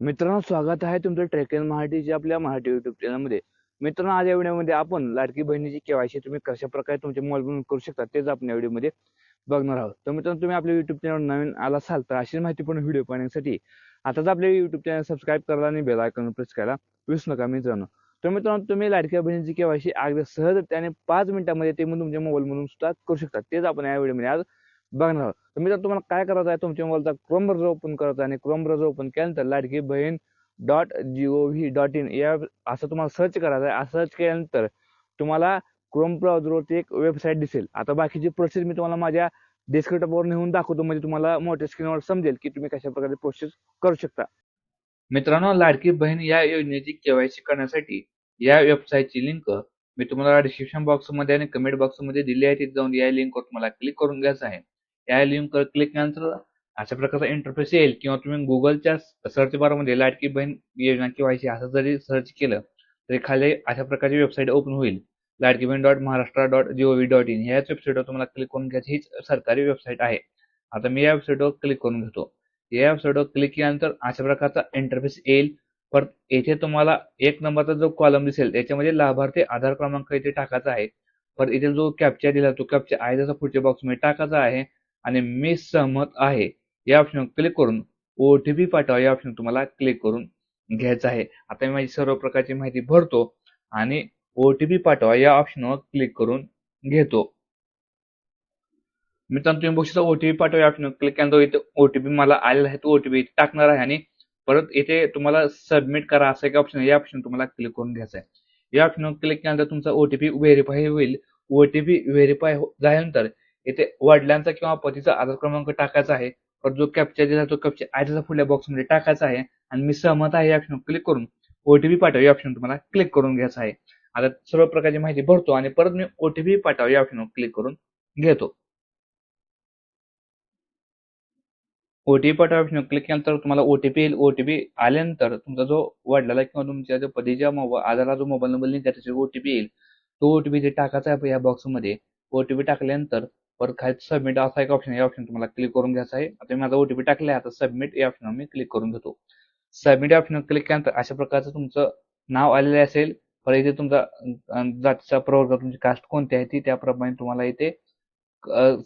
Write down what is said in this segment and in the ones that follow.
मित्रांनो, स्वागत आहे तुमचं ट्रेक इन मराठीच्या आपल्या मराठी युट्यूब चॅनलमध्ये. मित्रांनो, आज या व्हिडिओमध्ये आपण लाडकी बहिणीची केवायसी तुम्ही कशा प्रकारे तुमच्या मोबाईलवरून करू शकता तेच आपण या व्हिडिओमध्ये बघणार आहोत. तर मित्रांनो, तुम्ही आपल्या युट्यूब चॅनल नवीन आला असाल तर अशीच माहितीपूर्ण व्हिडिओ पाहण्यासाठी आताच आपले युट्यूब चॅनल सबस्क्राईब करा आणि बेल आयकॉन प्रेस करायला विसरू नका मित्रांनो. तर मित्रांनो, तुम्ही लाडक्या बहिणीची केवायसी अगदी सहज त्याने 5 मिनिटांमध्ये ते तुमच्या मोबाईलमधून सुद्धा करू शकता. तेच आपण या व्हिडिओमध्ये आज बघणार आहोत. तर मित्रांनो, तुम्हाला काय करायचं आहे, तुमच्या मोबाईलचा क्रोम ब्राउझर ओपन करायचा आणि क्रोम ब्राउझर ओपन केल्यानंतर लाडकी बहीण .gov.in या असं तुम्हाला सर्च करायचं आहे. सर्च केल्यानंतर तुम्हाला क्रोम ब्राउझरवरती एक वेबसाईट दिसेल. आता बाकीची प्रोसेस मी तुम्हाला माझ्या डेस्कटॉपवर नेऊन दाखवतो, म्हणजे तुम्हाला मोठ्या स्क्रीनवर समजेल की तुम्ही कशा प्रकारे प्रोसेस करू शकता. मित्रांनो, लाडकी बहीण या योजनेची केवायसी करण्यासाठी या वेबसाईटची लिंक मी तुम्हाला डिस्क्रिप्शन बॉक्समध्ये आणि कमेंट बॉक्समध्ये दिली आहे. तिथे जाऊन या लिंकवर तुम्हाला क्लिक करून घ्यायचं आहे. या लिंकवर क्लिक केल्यानंतर अशा प्रकारचा इंटरफेस येईल, किंवा तुम्ही गुगलच्या सर्च बारमध्ये लाडकी बहीण योजना केवायसी असं जरी सर्च केलं तरी खाली अशा प्रकारची वेबसाईट ओपन होईल. लाडकी बहीण .महाराष्ट्र.gov.in ह्याच वेबसाईटवर तुम्हाला क्लिक करून घ्यायची. हीच सरकारी वेबसाईट आहे. आता मी या वेबसाईटवर क्लिक करून घेतो. या वेबसाईटवर क्लिक केल्यानंतर अशा प्रकारचा इंटरफेस येईल. परत येथे तुम्हाला एक नंबरचा जो कॉलम दिसेल त्याच्यामध्ये लाभार्थी आधार क्रमांक इथे टाकायचा आहे. परत इथे जो कॅप्चा दिला तो कॅप्चा आहे त्याचा पुढच्या बॉक्समध्ये टाकायचा आहे आणि मी सहमत आहे या ऑप्शनवर क्लिक करून ओटीपी पाठवा या ऑप्शन तुम्हाला क्लिक करून घ्यायचं आहे. आता मी माझी सर्व प्रकारची माहिती भरतो आणि ओटीपी पाठवा या ऑप्शनवर क्लिक करून घेतो. मित्रांनो, तुम्ही बघू शकता ओटीपी पाठवा या ऑप्शनवर क्लिक केल्यानंतर इथे ओटीपी मला आलेला आहे, तो ओटीपी टाकणार आहे आणि परत इथे तुम्हाला सबमिट करा असं एक ऑप्शन आहे. या ऑप्शन तुम्हाला क्लिक करून घ्यायचं आहे. या ऑप्शनवर क्लिक केल्यानंतर तुमचा ओटीपी व्हेरीफाय होईल. ओटीपी व्हेरीफाय झाल्यानंतर इथे वडिलांचा किंवा पतीचा आधार क्रमांक टाकायचा आहे. परत जो कॅप्चा दिला तो कॅप्चा आधीचा पुढल्या बॉक्समध्ये टाकायचा आहे आणि मी सहमत आहे या ऑप्शनवर क्लिक करून ओटीपी पाठवा या ऑप्शन तुम्हाला क्लिक करून घ्यायचं आहे. आता सर्व प्रकारची माहिती भरतो आणि परत मी ओटीपी पाठवा या ऑप्शनवर क्लिक करून घेतो. ओटीपी पाठवा ऑप्शन क्लिक केल्यानंतर तुम्हाला ओटीपी येईल. ओटीपी आल्यानंतर तुमचा जो वडिलाला किंवा तुमच्या जो पतीच्या आधारला जो मोबाईल नंबर लिंक आहे त्याच्यावर ओटीपी येईल. तो ओटीपी जे टाकायचा आहे या बॉक्समध्ये. ओटीपी टाकल्यानंतर परत खाली सबमिट असा एक ऑप्शन, या ऑप्शन तुम्हाला क्लिक करून घ्यायचा आहे. आता मी माझा ओटीपी टाकला आहे, आता सबमिट या ऑप्शनवर मी क्लिक करून घेतो. सबमिट या ऑप्शनवर क्लिक केल्यानंतर अशा प्रकारचं तुमचं नाव आलेलं असेल. परत इथे तुमचा जातीचा प्रवर्ग, तुमची कास्ट कोणती आहे ती त्याप्रमाणे तुम्हाला इथे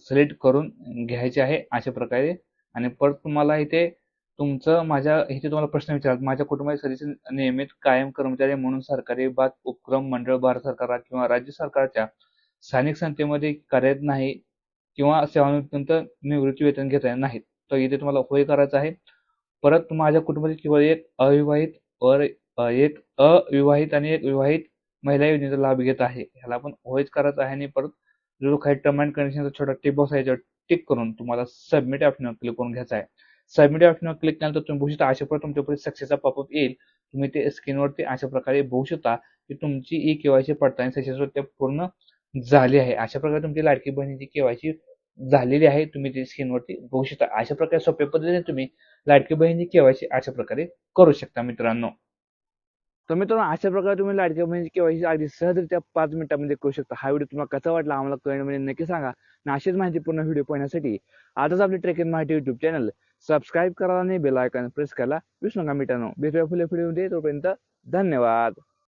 सिलेक्ट करून घ्यायचे आहे अशा प्रकारे. आणि परत तुम्हाला इथे इथे तुम्हाला प्रश्न विचारतात, माझ्या कुटुंबातील सदस्य नियमित कायम कर्मचारी म्हणून सरकारी उपक्रम मंडळ, भारत सरकार किंवा राज्य सरकारच्या स्थानिक संस्थेमध्ये कार्यरत नाही किंवा सेवानिवृत्तीनंतर निवृत्ती वेतन घेता नाहीत, तर इथे तुम्हाला होय करायचं आहे. परत माझ्या कुटुंबातील केवळ एक अविवाहित आणि एक विवाहित महिला योजनेचा लाभ घेत आहे, ह्याला पण होयच करायचं आहे. आणि परत जो काही टर्म अँड कंडिशनचा छोटा टिक बॉक्स आहे याच्यावर टिक करून तुम्हाला सबमिट ऑप्शनवर क्लिक करून घ्यायचा आहे. सबमिट ऑप्शनवर क्लिक केल्यानंतर तुम्ही बघू शकता अशा प्रकारे तुमच्यापुढे सक्सेसचा पॉपअप येईल. तुम्ही ते स्क्रीनवरती अशा प्रकारे बघू शकता की तुमची ई केवायसी पडताळणी सक्सेसवर पूर्ण झाली आहे. अशा प्रकारे तुमची लाडकी बहिणीची केवायसी झालेली आहे. तुम्ही ते स्क्रीनवरती बघू शकता. अशा प्रकारे सोप्या पद्धतीने तुम्ही लाडकी बहिणीची केवायसी अशा प्रकारे करू शकता मित्रांनो. तर मित्रांनो, अशा प्रकारे तुम्ही लाडक्या बहिणीची केवायसी अगदी सहजरित्या 5 मिनिटांमध्ये करू शकता. हा व्हिडिओ तुम्हाला कसा वाटला आम्हाला कमेंटमध्ये नक्की सांगा. आणि अशीच माहितीपूर्ण व्हिडिओ पाहण्यासाठी आताच आपले trek in Marathi YouTube channel subscribe करा आणि बेल आयकॉन प्रेस करायला विसरू नका मित्रांनो. भेटूया पुढल्या व्हिडिओमध्ये. तोपर्यंत धन्यवाद.